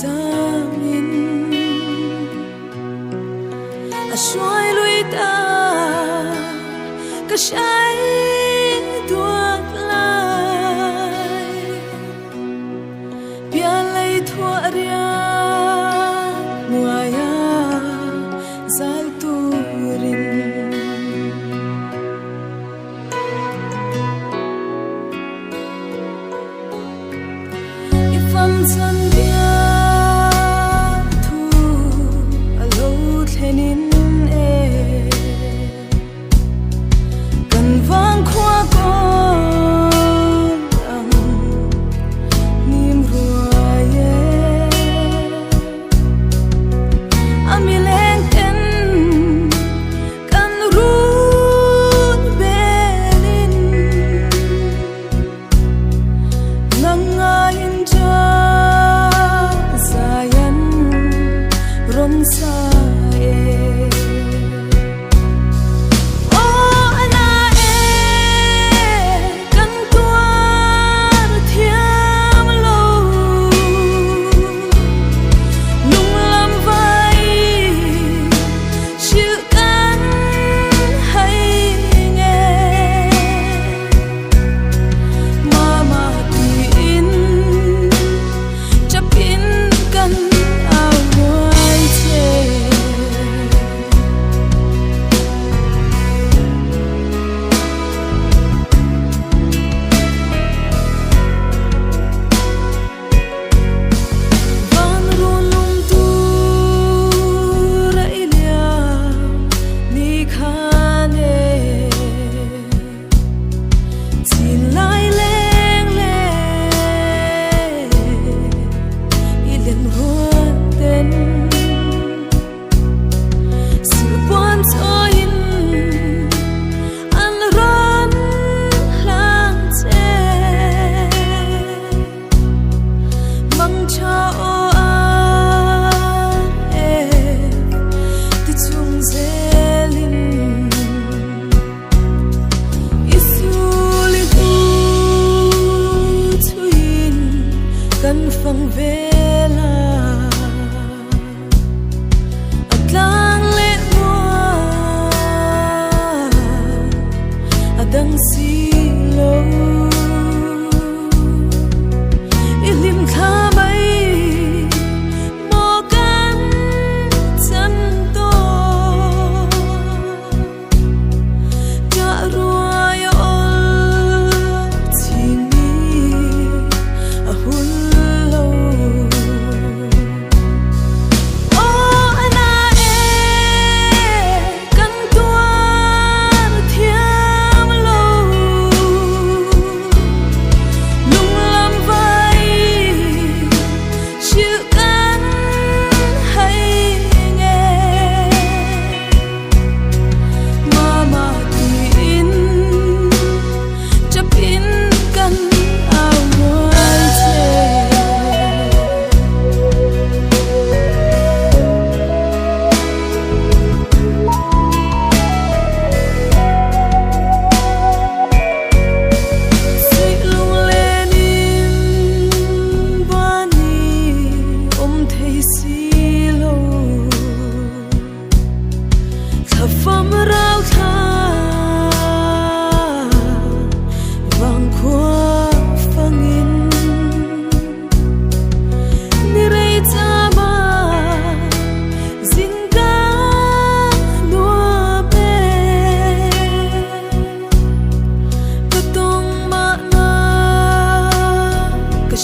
samin a shuai lui ta ka shai tuat lai pia lei thua ria muaya zal turin ifam chan dia thu alo thlenin e kan wang khwa kon ang nim ruaye amileng ten kan run belin nangain ja zayan rom sa e kan phang vela atlang le mo adang silo ilim khamai mo kan chan to ja ruayo chini ahul phong rao tha vang khua phang in ni rei cha ma zin ga nua pe ka tong ma na ka